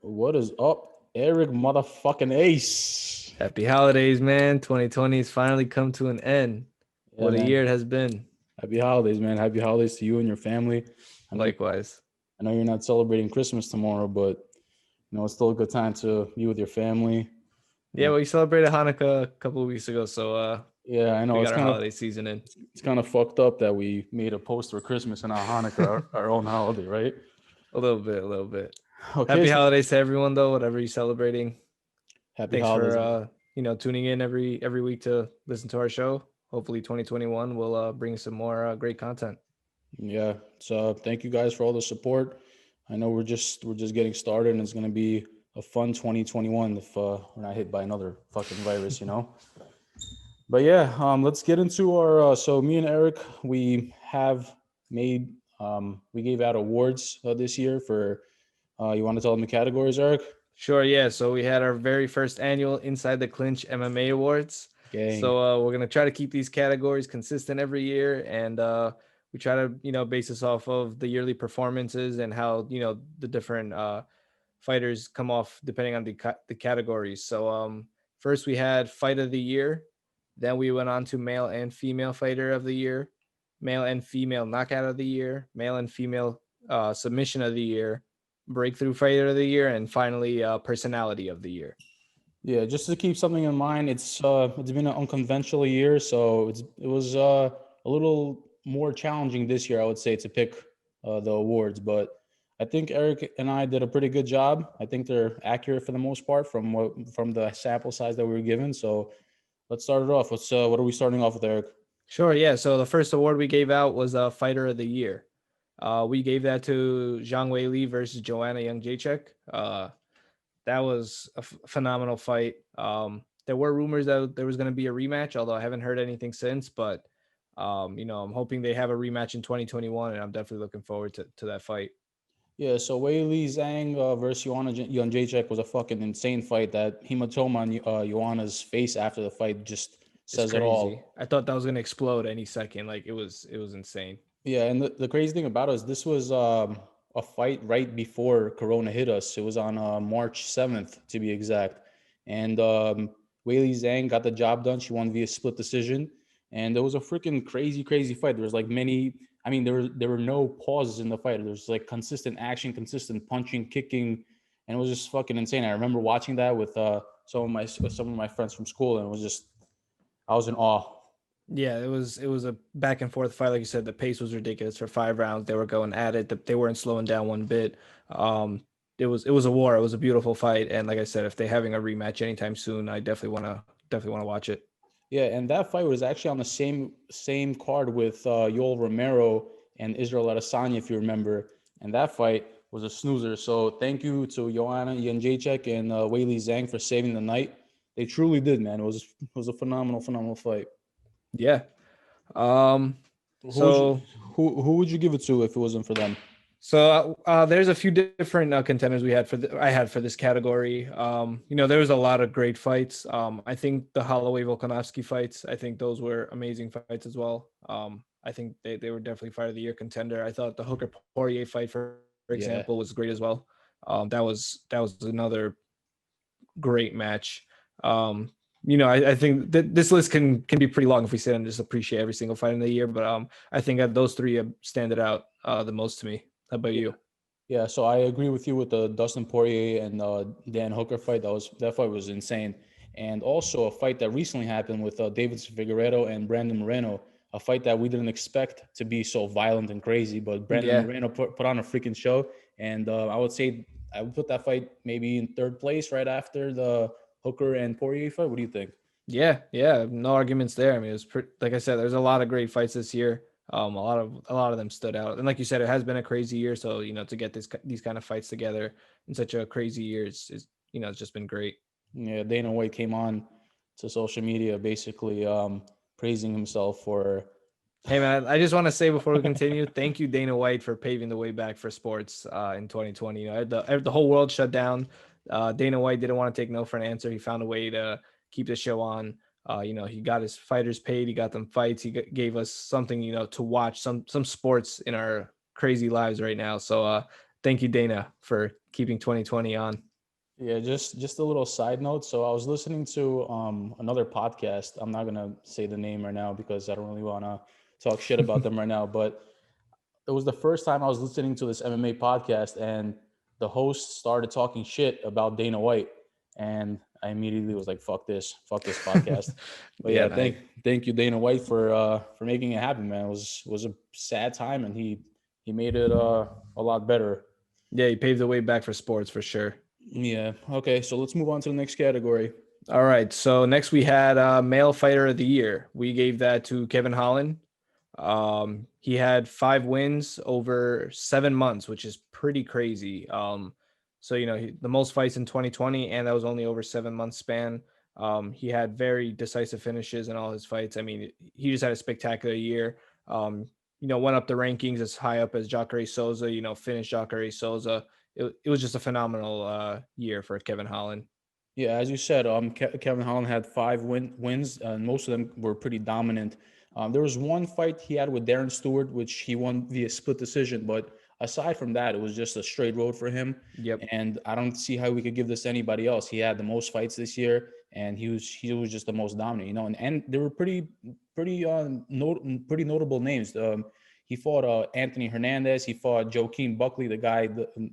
What is up, Eric motherfucking Ace? Happy holidays, man. 2020 has finally come to an end. Yeah, What a man. year it has been. Happy holidays, man. Happy holidays to you and your family. I know Likewise. I know you're not celebrating Christmas tomorrow, but it's still a good time to be with your family. Yeah, And well, we celebrated Hanukkah a couple of weeks ago, so yeah, I we know got our holiday season in. it's kind of fucked up that we made a post for Christmas and not Hanukkah, our own holiday, right? A little bit, a little bit. Okay, Happy so holidays to everyone though, whatever you're celebrating. happy Thanks for holidays, man. tuning in every week to listen to our show. Hopefully 2021 will bring some more great content. Yeah. So thank you guys for all the support. I know we're just getting started, and it's gonna be a fun 2021 if we're not hit by another fucking virus. But yeah, let's get into our. So me and Eric, we have made. We gave out awards this year for. You want to tell them the categories, Eric? Sure, yeah. So we had our very first annual Inside the Clinch MMA Awards. Gang. So we're gonna try to keep these categories consistent every year, and we try to base this off of the yearly performances and how the different fighters come off depending on the categories. So first we had Fight of the Year, then we went on to Male and Female Fighter of the Year, Male and Female Knockout of the Year, Male and Female Submission of the Year, Breakthrough Fighter of the Year, and finally Personality of the Year. Yeah, just to keep something in mind, it's been an unconventional year, so it was a little more challenging this year, I would say, to pick the awards. But I think Eric and I did a pretty good job. I think they're accurate for the most part from the sample size that we were given. So let's start it off. What are we starting off with, Eric? Sure, yeah. So the first award we gave out was Fighter of the Year. We gave that to Zhang Wei Li versus Joanna Jędrzejczyk. That was a phenomenal fight. There were rumors that there was going to be a rematch, although I haven't heard anything since. But I'm hoping they have a rematch in 2021, and I'm definitely looking forward to that fight. Yeah, so Wei Li Zhang versus Jacek was a fucking insane fight. That hematoma on Joanna's face after the fight just It's says it crazy. all. I thought that was going to explode any second. Like it was insane. Yeah, and the crazy thing about it is this was a fight right before Corona hit us. It was on March 7th, to be exact. And Weili Zhang got the job done. She won via split decision. And it was a freaking crazy, crazy fight. There was like many, I mean, there were no pauses in the fight. There was like consistent action, consistent punching, kicking, and it was just fucking insane. I remember watching that with some of my friends from school, and it was just I was in awe. Yeah, it was a back and forth fight. Like you said, the pace was ridiculous for 5 rounds. They were going at it. They weren't slowing down one bit. It was a war. It was a beautiful fight. And like I said, if they're having a rematch anytime soon, I definitely wanna watch it. Yeah, and that fight was actually on the same card with Yoel Romero and Israel Adesanya, if you remember. And that fight was a snoozer. So thank you to Joanna Jędrzejczyk and Weili Zhang for saving the night. They truly did, man. It was a phenomenal, phenomenal fight. Yeah. Um. Who would you So who would you give it to if it wasn't for them? there's a few different contenders we had I had for this category. There was a lot of great fights. I think the Holloway Volkanovski fights. I think those were amazing fights as well. I think they were definitely fight of the year contender. I thought the Hooker Poirier fight, for example, Yeah, was great as well. That was another great match. I think that this list can be pretty long if we sit and just appreciate every single fight in the year. But I think that those three stand it out the most to me. How about yeah, you? yeah. So I agree with you with the Dustin Poirier and Dan Hooker fight. That fight was insane. And also a fight that recently happened with David Figueredo and Brandon Moreno. A fight that we didn't expect to be so violent and crazy, but Brandon Yeah, Moreno put on a freaking show. And I would say I would put that fight maybe in third place right after the Hooker and Poirier fight. What do you think? yeah. No arguments there. I mean, it was like I said, there's a lot of great fights this year. A lot of them stood out, and like you said, it has been a crazy year. So to get these kind of fights together in such a crazy year it's just been great. Yeah, Dana White came on to social media basically praising himself for. Hey man, I just want to say before we continue, thank you Dana White for paving the way back for sports in 2020. The whole world shut down. Dana White didn't want to take no for an answer. He found a way to keep the show on. He got his fighters paid. He got them fights. He gave us something to watch, some sports in our crazy lives right now. So thank you Dana for keeping 2020 on. Yeah, just a little side note. So I was listening to another podcast. I'm not gonna say the name right now because I don't really wanna talk shit about them right now. But it was the first time I was listening to this MMA podcast, and the host started talking shit about Dana White, and I immediately was like, fuck this podcast." But Yeah, yeah, no, thank you, Dana White, for making it happen, man. It was a sad time, and he made it a lot better. yeah, he paved the way back for sports for sure. Yeah. Okay, so let's move on to the next category. All right. So next we had male fighter of the year. We gave that to Kevin Holland. He had 5 wins over 7 months, which is pretty crazy. So the most fights in 2020, and that was only over 7 months span. He had very decisive finishes in all his fights. I mean, he just had a spectacular year. Went up the rankings as high up as Jacare Souza. Finished Jacare Souza. It was just a phenomenal year for Kevin Holland. Yeah, as you said, Kevin Holland had wins, and most of them were pretty dominant. There was one fight he had with Darren Stewart, which he won via split decision. But aside from that, it was just a straight road for him. Yep. And I don't see how we could give this to anybody else. He had the most fights this year, and he was just the most dominant. And there were pretty notable names. He fought Anthony Hernandez. He fought Joaquin Buckley, the guy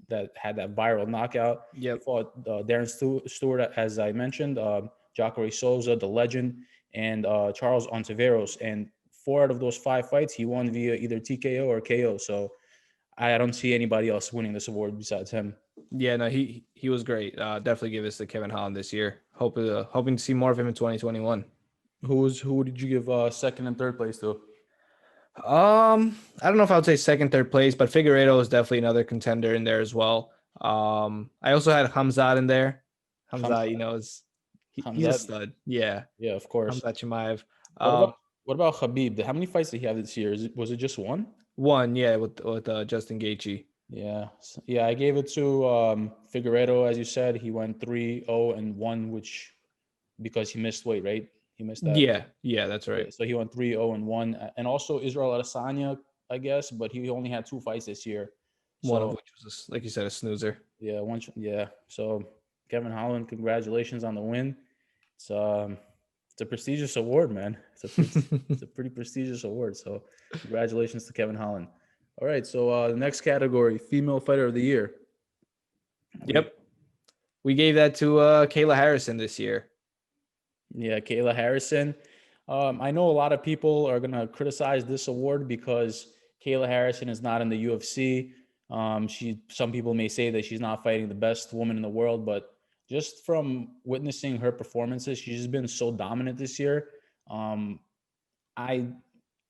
that had that viral knockout. He Yep. fought Darren Stewart, as I mentioned, Jacare Souza, the legend, and Charles Ontiveros. And 4 out of those 5 fights, he won via either TKO or KO. So I don't see anybody else winning this award besides him. Yeah, no, he was great. Definitely give this to Kevin Holland this year. Hoping to see more of him in 2021. Who did you give second and third place to? I don't know if I would say second, third place, but Figueiredo is definitely another contender in there as well. I also had Hamzat in there. Hamzat, Hamzat. he's a Hamzat. stud. Yeah, Yeah, of course. Hamzat Chimaev. What about Um, what about Khabib? How many fights did he have this year? Was it just one? One, yeah, with Justin Gaethje. Yeah, yeah. I gave it to Figueredo, as you said. He went 3-0-1, which because he missed weight, right? He missed that. Yeah, that's right. Yeah, so he went 3-0-1, and also Israel Adesanya, I guess, but he only had 2 fights this year. One of So which was, like you said, a snoozer. yeah, yeah. So Kevin Holland, congratulations on the win. It's um, it's a prestigious award, man. It's a pretty prestigious award. So congratulations to Kevin Holland. All right, so the next category, female fighter of the year. We Yep, we gave that to Kayla Harrison this year. Yeah, Kayla Harrison. I know a lot of people are gonna criticize this award because Kayla Harrison is not in the UFC. Some people may say that she's not fighting the best woman in the world, but just from witnessing her performances, she's just been so dominant this year. Um, I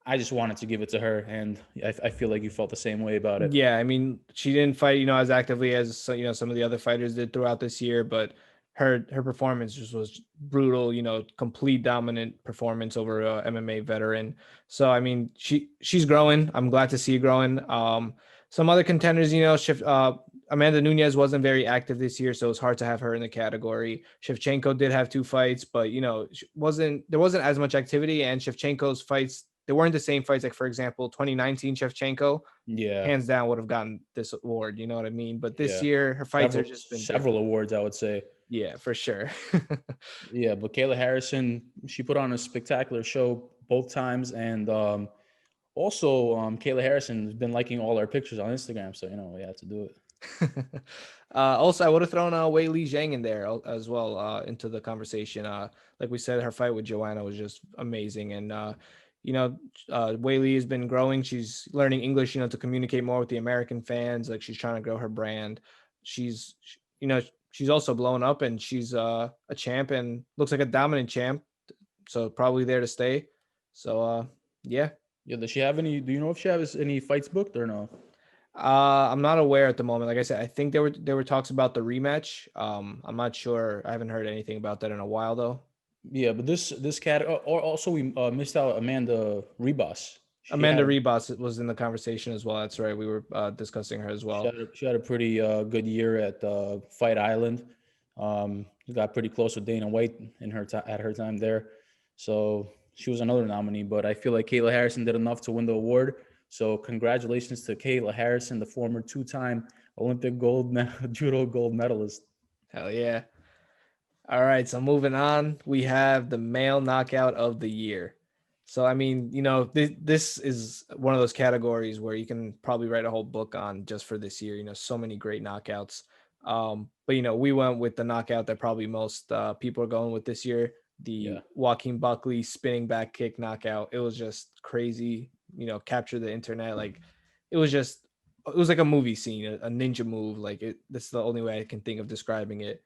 I just wanted to give it to her, and I feel like you felt the same way about it. Yeah, I mean, she didn't fight, as actively as some of the other fighters did throughout this year, but her performance just was brutal. Complete dominant performance over a MMA veteran. So I mean, she's growing. I'm glad to see her growing. Some other contenders, Amanda Nunez wasn't very active this year, so it's hard to have her in the category. Shevchenko did have 2 fights, but there wasn't as much activity, and Shevchenko's fights, they weren't the same fights. Like, for example, 2019 Shevchenko, Yeah, hands down, would have gotten this award. You know what I mean? But this yeah. year, her fights are Several just been several different. awards, I would say. Yeah, for sure. Yeah, but Kayla Harrison, she put on a spectacular show both times, and also Kayla Harrison has been liking all our pictures on Instagram, so we had to do it. Also, I would have thrown Wei Li Zhang in there as well into the conversation. Like we said, her fight with Joanna was just amazing, and Wei Li has been growing. She's learning English, to communicate more with the American fans. Like, she's trying to grow her brand. She's, you know, she's also blown up, and she's a champ, and looks like a dominant champ. So probably there to stay. So yeah. Yeah, does she have any? Do you know if she has any fights booked or no? I'm not aware at the moment. Like I said, I think there were talks about the rematch. I'm not sure. I haven't heard anything about that in a while though. Yeah, but this cat, or also we missed out Amanda Rebus. She Amanda had Rebus was in the conversation as well. That's right. We were discussing her as well. she had a pretty good year at Fight Island. Got pretty close with Dana White at her time there, so she was another nominee. But I feel like Kayla Harrison did enough to win the award. So congratulations to Kayla Harrison, the former two-time Olympic judo gold medalist. Hell yeah. All right, so moving on, we have the male knockout of the year. So I mean, this is one of those categories where you can probably write a whole book on just for this year. So many great knockouts. But we went with the knockout that probably most people are going with this year, the Yeah. Joaquin Buckley spinning back kick knockout. It was just crazy. Captured the internet. Like it was just, it was like a movie scene, a ninja move. Like it. That's the only way I can think of describing it.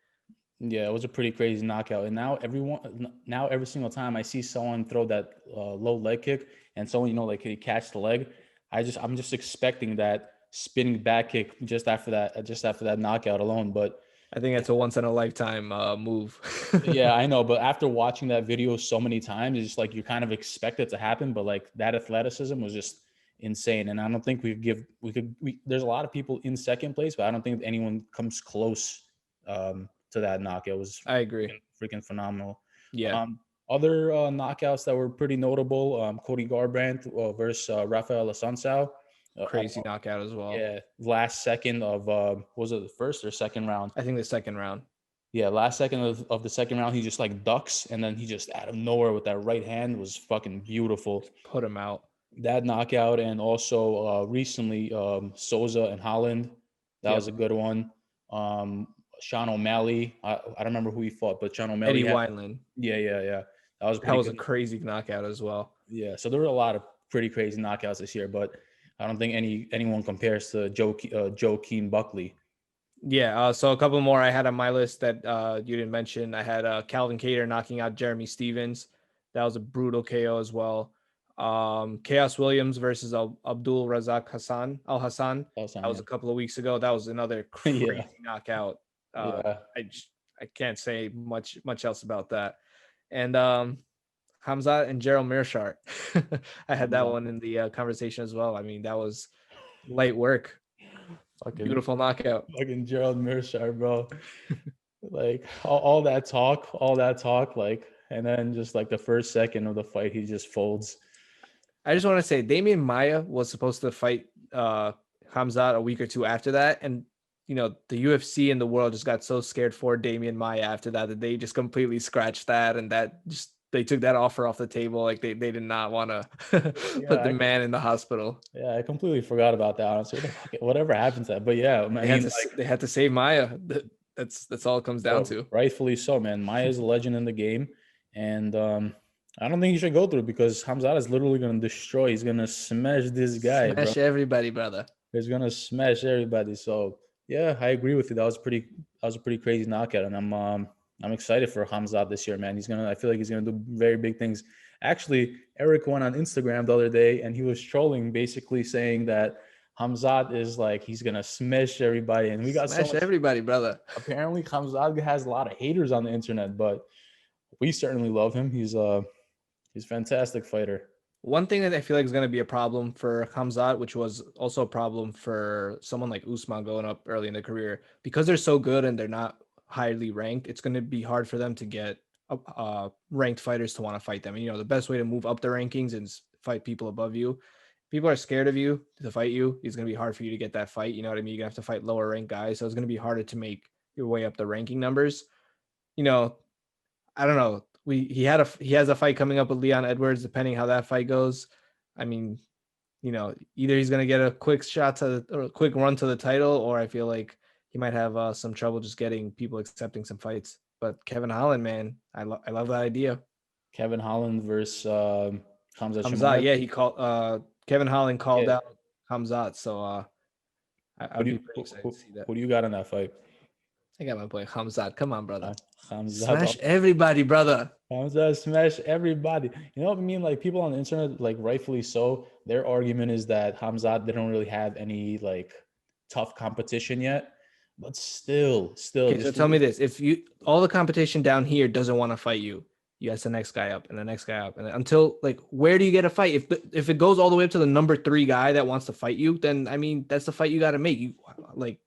Yeah, it was a pretty crazy knockout. And now every single time I see someone throw that low leg kick, and someone like he catch the leg, I'm just expecting that spinning back kick just after that knockout alone. But I think that's a once in a lifetime move. yeah, I know. But after watching that video so many times, it's just like you kind of expect it to happen. But like that athleticism was just insane. And I don't think there's a lot of people in second place, but I don't think anyone comes close to that knockout. It was I agree. freaking phenomenal. Yeah, Other knockouts that were pretty notable: Cody Garbrandt versus Rafaela Sansa. crazy knockout as well. Yeah, last second of was it the first or second round? I think the second round Yeah, last second of the second round, he just like ducks, and then he just out of nowhere with that right hand was fucking beautiful. put him out. That knockout, and also recently Souza and Holland, that Yep. was a good one. Um, Sean O'Malley, I don't remember who he fought, but Sean O'Malley Eddie had, Wineland. yeah, that was That pretty was a good. crazy knockout as well. Yeah, so there were a lot of pretty crazy knockouts this year, but I don't think anyone compares to Joaquin Buckley. Yeah. So a couple more I had on my list that you didn't mention. I had Calvin Cater knocking out Jeremy Stevens. That was a brutal KO as well. Chaos Williams versus Abdul Razak Al Hassan. That was Yeah, a couple of weeks ago. That was another yeah, crazy knockout. yeah. I can't say much else about that. And Hamzat and Gerald Mearshart. I had that Hamza, one in the conversation as well. I mean, that was light work. fucking Beautiful knockout. fucking Gerald Mearshart, bro. Like all that talk, like, and then just like the first second of the fight, he just folds. I just want to say Damian Maya was supposed to fight Hamzat a week or two after that. And, the UFC and the world just got so scared for Damian Maya after that they just completely scratched that. And that just, they took that offer off the table. Like they did not want to put Yeah, the man in the hospital. I completely forgot about that. Honestly, whatever happened to that? But yeah, I mean, like, They had to save Maya. That's all it comes down bro, to. rightfully so, man. Maya's a legend in the game, and I don't think you should go through it because Hamzat is literally going to destroy. He's going to smash this guy, bro. Smash everybody, brother. He's going to smash everybody. So yeah, I agree with you. That was a pretty crazy knockout, and I'm excited for Hamzat this year, man. I feel like he's gonna do very big things. Actually, Eric went on Instagram the other day and he was trolling, basically saying that Hamzat is like he's gonna smash everybody, and we got so Smash much. everybody, brother. Apparently, Hamzat has a lot of haters on the internet, but we certainly love him. He's a fantastic fighter. One thing that I feel like is going to be a problem for Hamzat, which was also a problem for someone like Usman going up early in their career, because they're so good and they're not highly ranked, it's going to be hard for them to get ranked fighters to want to fight them. And, the best way to move up the rankings is fight people above you. People are scared of you to fight you. It's going to be hard for you to get that fight. You know what I mean? You're going to have to fight lower ranked guys. So it's going to be harder to make your way up the ranking numbers. You know, I don't know. He has a fight coming up with Leon Edwards. Depending how that fight goes, I mean, either he's gonna get a quick or a quick run to the title, or I feel like he might have some trouble just getting people accepting some fights. But Kevin Holland, man, I love that idea. Kevin Holland versus Hamzat Hamzat, Chimaev. yeah, he called. Kevin Holland called Yeah. out Hamzat, so Who I'd do be you pretty excited to see that. who do you got in that fight? I got my boy Hamzat. Come on, brother. Hamzat. Smash everybody, brother. Hamza smash everybody. You know what I mean? Like people on the internet, like rightfully so, their argument is that Hamzat didn't really have any like tough competition yet. But still, Okay, so just tell me this: if you all the competition down here doesn't want to fight you, that's the next guy up and the next guy up, and until like, where do you get a fight? If it goes all the way up to the number 3 guy that wants to fight you, then I mean that's the fight you got to make. You like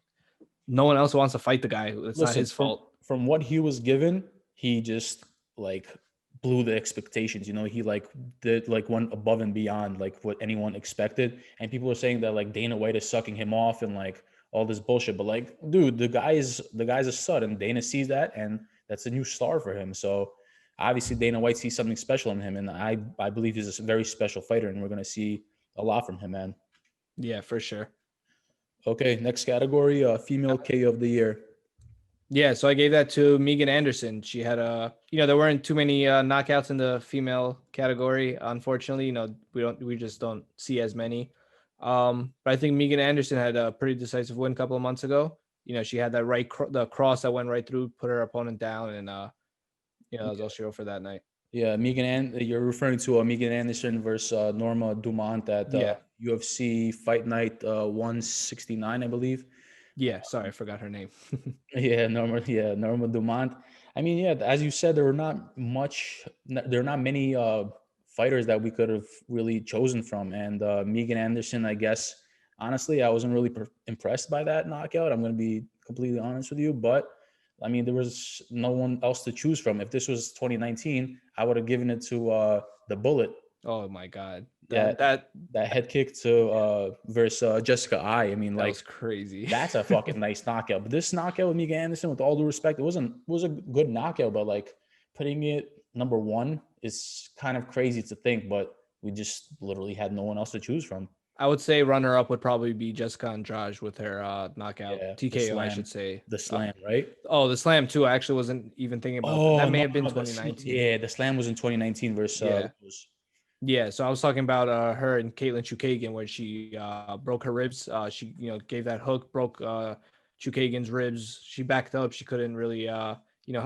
no one else wants to fight the guy. It's not listen his fault. from what he was given, he just like blew the expectations. He like did like went above and beyond like what anyone expected. And people were saying that like Dana White is sucking him off and like all this bullshit. But like, dude, the guy's a stud, and Dana sees that, and that's a new star for him. So obviously Dana White sees something special in him, and I believe he's a very special fighter, and we're gonna see a lot from him, man. Yeah, for sure. Okay, next category, female KO of the year. Yeah, so I gave that to Megan Anderson. She had there weren't too many knockouts in the female category. Unfortunately, we just don't see as many. But I think Megan Anderson had a pretty decisive win a couple of months ago. She had that the cross that went right through, put her opponent down, and that was all she wrote for that night. Yeah, you're referring to Megan Anderson versus Norma Dumont at Yeah, UFC Fight Night 169, I believe. yeah. Sorry, I forgot her name. Norma Dumont. I mean, yeah, as you said, there are not many fighters that we could have really chosen from. And Megan Anderson, I guess, honestly, I wasn't really impressed by that knockout. I'm going to be completely honest with you. But I mean, there was no one else to choose from. If this was 2019, I would have given it to the Bullet. Oh my god, Yeah, that head kick to versus Jessica I. I mean, that was like, crazy. that's a fucking nice knockout. But this knockout with Megan Anderson, with all due respect, it was a good knockout, but like putting it number one is kind of crazy to think, but we just literally had no one else to choose from. I would say runner up would probably be Jessica Andrade with her knockout Yeah, TKO, I should say. the slam, right? Oh, the slam too. I actually wasn't even thinking about that. Oh That may no, have been no, 2019. yeah, the slam was in 2019 versus Yeah, Rose. yeah. So I was talking about her and Caitlin Chukagian, where she broke her ribs. She gave that hook, broke Chukagian's ribs. She backed up. She couldn't really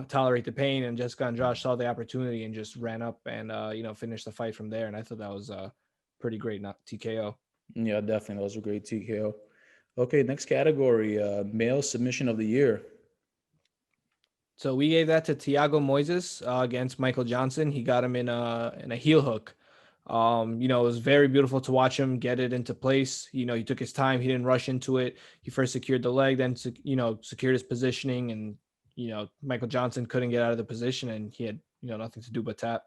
tolerate the pain, and Jessica Andrade saw the opportunity and just ran up and finished the fight from there. And I thought that was pretty great, not TKO. Yeah, definitely, that was a great TKO. Okay, next category, male submission of the year. So we gave that to Thiago Moises against Michael Johnson. He got him in a heel hook. It was very beautiful to watch him get it into place. He took his time. He didn't rush into it. He first secured the leg, then secured his positioning, and Michael Johnson couldn't get out of the position, and he had nothing to do but tap.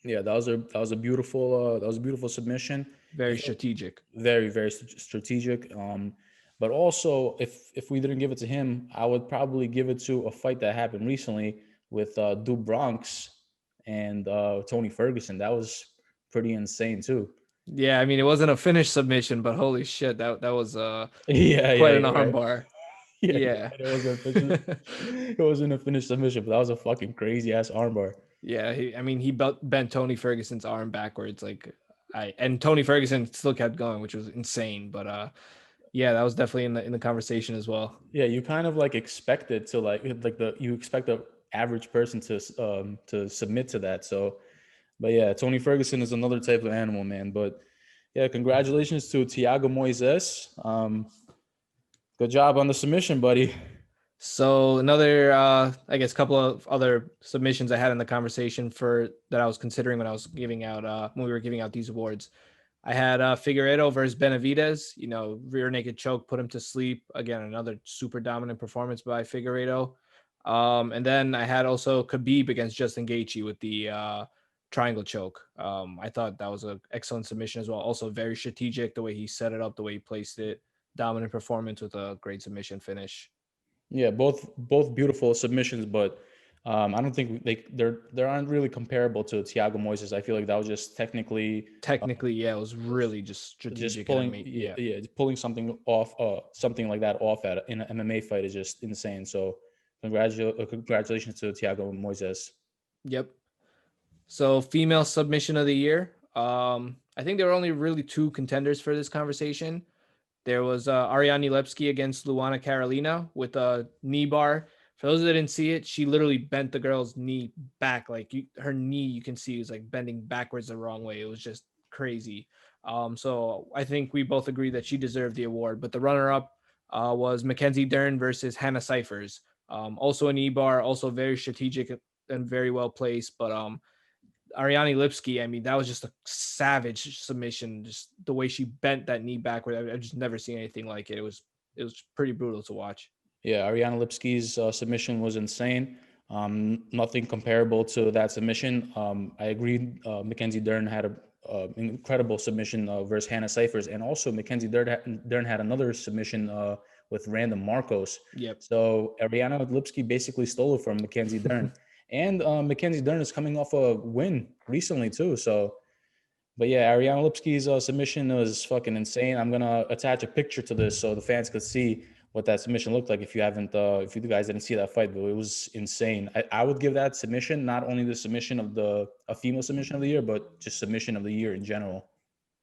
Yeah, that was a beautiful submission. Very If strategic. very very strategic. But also, if we didn't give it to him, I would probably give it to a fight that happened recently with Du Bronx and Tony Ferguson. That was pretty insane too. Yeah, I mean it wasn't a finished submission, but holy shit, that was Yeah, yeah, quite an you're right. armbar. Yeah, you're Yeah. right. It wasn't a finished submission, but that was a fucking crazy ass armbar. Yeah, he bent Tony Ferguson's arm backwards, and Tony Ferguson still kept going, which was insane. But yeah, that was definitely in the conversation as well. Yeah, you kind of like expect it to like the you expect the average person to submit to that. So, but yeah, Tony Ferguson is another type of animal, man. But yeah, congratulations to Thiago Moises. Good job on the submission, buddy. So another, I guess, couple of other submissions I had in the conversation for that I was considering when we were giving out these awards. I had Figueiredo versus Benavidez. Rear naked choke put him to sleep. Again, another super dominant performance by Figueiredo. And then I had also Khabib against Justin Gaethje with the triangle choke. I thought that was an excellent submission as well. Also very strategic, the way he set it up, the way he placed it. Dominant performance with a great submission finish. Yeah, both beautiful submissions, but I don't think they aren't really comparable to Thiago Moises. I feel like that was just technically Technically, yeah, it was really just just strategic and pulling, amazing. yeah, Yeah. yeah, pulling something off, something like that off in an MMA fight is just insane. So congratulations to Thiago Moises. Yep. So female submission of the year. I think there were only really two contenders for this conversation. There was Ariane Lepsky against Luana Carolina with a knee bar. For those that didn't see it, she literally bent the girl's knee back. Her knee, you can see, was like bending backwards the wrong way. It was just crazy. So I think we both agree that she deserved the award. But the runner-up was Mackenzie Dern versus Hannah Cyphers. Also a knee bar, also very strategic and very well placed. But Ariane Lipski, I mean, that was just a savage submission. Just the way she bent that knee backward, I've just never seen anything like it. It was pretty brutal to watch. Yeah, Ariana Lipski's submission was insane. Nothing comparable to that submission. I agree. Mackenzie Dern had a incredible submission versus Hannah Cyphers, and also Mackenzie Dern had another submission with random Marcos. Yep. So Ariana Lipski basically stole it from Mackenzie Dern. And Mackenzie Dern is coming off a win recently too. So, but yeah, Ariana Lipski's submission was fucking insane. I'm gonna attach a picture to this so the fans could see what that submission looked like. If you haven't, if you guys didn't see that fight, but it was insane. I would give that submission not only the submission of a female submission of the year, but just submission of the year in general.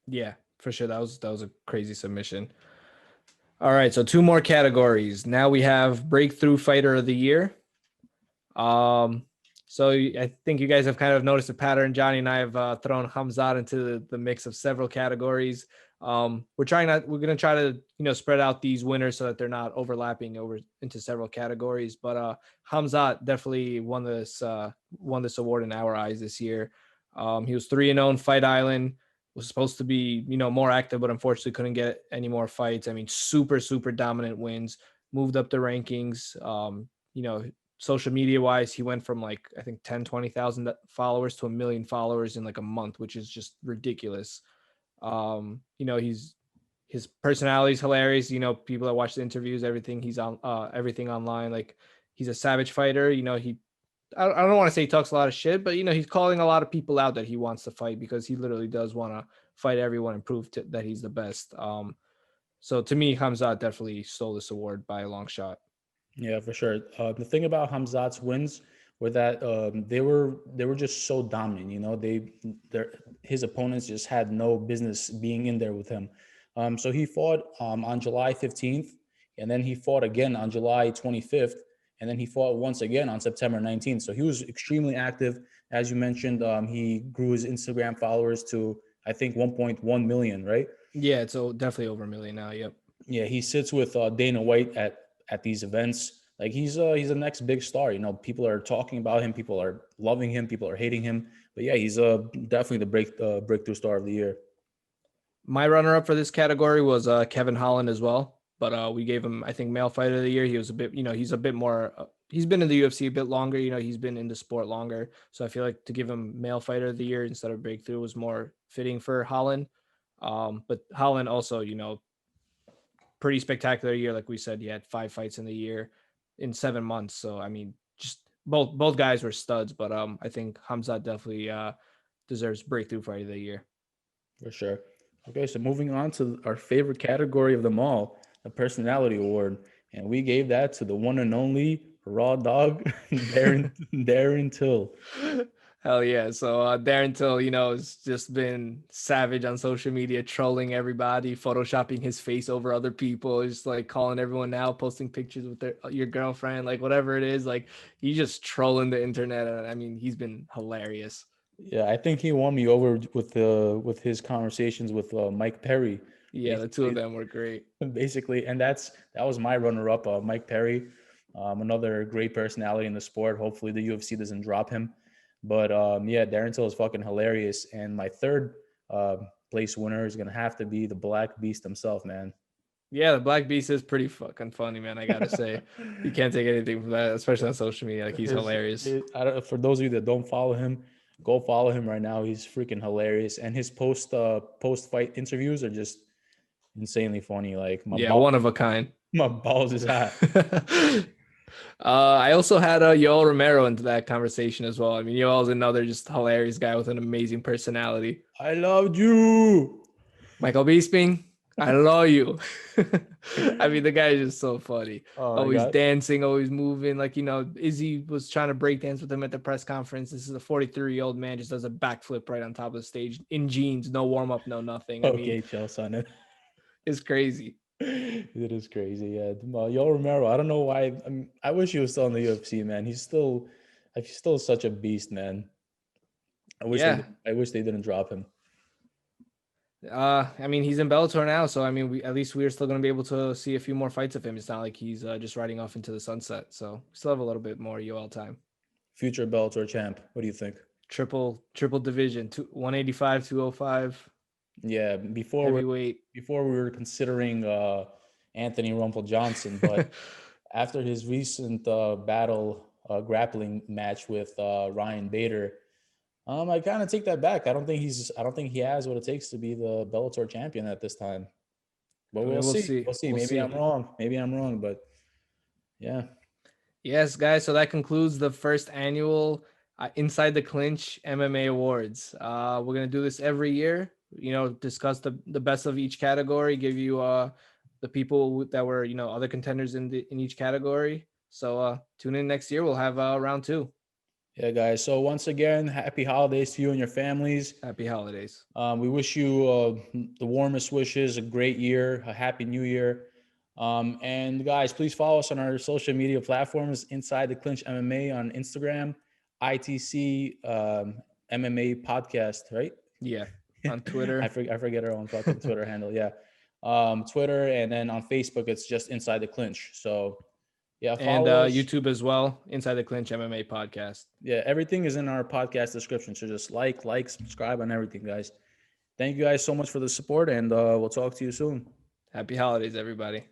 Yeah, for sure. That was a crazy submission. All right, so two more categories. Now we have breakthrough fighter of the year. So I think you guys have kind of noticed a pattern. Johnny and I have thrown Hamzat into the mix of several categories. We're going to try to, spread out these winners so that they're not overlapping over into several categories. But Hamzat definitely won this award in our eyes this year. He was 3-0 in Fight Island, was supposed to be, more active, but unfortunately couldn't get any more fights. I mean, super, super dominant wins, moved up the rankings. Social media wise, he went from like, I think 10, 20,000 followers to 1 million followers in like a month, which is just ridiculous. His personality is hilarious. People that watch the interviews, everything he's on, everything online, like he's a savage fighter. I don't want to say he talks a lot of shit, but he's calling a lot of people out that he wants to fight because he literally does want to fight everyone and prove that he's the best. So to me, Hamzat definitely stole this award by a long shot. Yeah, for sure. The thing about Hamzat's wins were that they were just so dominant. His opponents just had no business being in there with him. So he fought on July 15th, and then he fought again on July 25th, and then he fought once again on September 19th. So he was extremely active, as you mentioned. He grew his Instagram followers to I think 1.1 million, right? Yeah, so definitely over 1 million now. Yep. Yeah, he sits with Dana White at these events. Like he's the next big star. People are talking about him. People are loving him. People are hating him. But yeah, he's definitely the breakthrough star of the year. My runner-up for this category was Kevin Holland as well, but we gave him, I think, male fighter of the year. He was a bit, he's a bit more. He's been in the UFC a bit longer. He's been in the sport longer. So I feel like to give him male fighter of the year instead of breakthrough was more fitting for Holland. But Holland also, pretty spectacular year. Like we said, he had 5 fights in the year in 7 months. So I mean, just both guys were studs. But I think Hamzat definitely deserves breakthrough fighter of the year. For sure. Okay, so moving on to our favorite category of them all, the personality award, and we gave that to the one and only raw dog, Darren Till. Hell yeah. So Darren Till, has just been savage on social media, trolling everybody, photoshopping his face over other people, just like calling everyone out, posting pictures with your girlfriend, like whatever it is. Like he's just trolling the internet. And I mean, he's been hilarious. Yeah, I think he won me over with his conversations with Mike Perry. Yeah, the two of Basically, them were great. basically, and that was my runner-up, Mike Perry, another great personality in the sport. Hopefully, the UFC doesn't drop him. But yeah, Darren Till is fucking hilarious. And my third place winner is gonna have to be the Black Beast himself, man. Yeah, the Black Beast is pretty fucking funny, man. I gotta say, you can't take anything from that, especially on social media. Like he's hilarious. For those of you that don't follow him, go follow him right now. He's freaking hilarious, and his post fight interviews are just insanely funny. Like Yeah, one of a kind. my balls is hot. I also had Yoel Romero into that conversation as well. I mean, Yoel's another just hilarious guy with an amazing personality. I loved you. Michael Bisping, I love you. I mean, the guy is just so funny. Oh my Always god. dancing, always moving. Like, Izzy was trying to break dance with him at the press conference. This is a 43-year-old man, just does a backflip right on top of the stage in jeans, no warm up, no nothing. I mean, Okay, chill, son. it's crazy. It is crazy. Yeah, Yoel Romero. I don't know why. I wish he was still in the UFC, man. He's still such a beast, man. Yeah. I wish they didn't drop him. I mean, he's in Bellator now, so I mean, at least we're still going to be able to see a few more fights of him. It's not like he's just riding off into the sunset. So we still have a little bit more UL time. Future Bellator champ. What do you think? Triple division, 185, 205. Yeah, Heavyweight. before we were considering Anthony Rumple Johnson, but after his recent grappling match with Ryan Bader, I kind of take that back. I don't think he has what it takes to be the Bellator champion at this time. But I mean, we'll we'll see. see. We'll see. We'll Maybe I'm see. wrong. Maybe I'm wrong. But yeah. Yes, guys. So that concludes the first annual Inside the Clinch MMA Awards. We're gonna do this every year. You know, discuss the best of each category, give you the people that were other contenders in each category. So tune in next year. We'll have round two. Yeah, guys. So once again, happy holidays to you and your families. Happy holidays. We wish you the warmest wishes, a great year, a happy new year. And guys, please follow us on our social media platforms, Inside the Clinch MMA on Instagram, ITC MMA podcast, right? Yeah, on Twitter I forget our own fucking Twitter handle. Yeah. Twitter, and then on Facebook, it's just Inside the Clinch. So yeah, and follow us. YouTube as well. Inside the Clinch MMA podcast. Yeah, everything is in our podcast description. So just like, subscribe on everything, guys. Thank you guys so much for the support, and we'll talk to you soon. Happy holidays, everybody.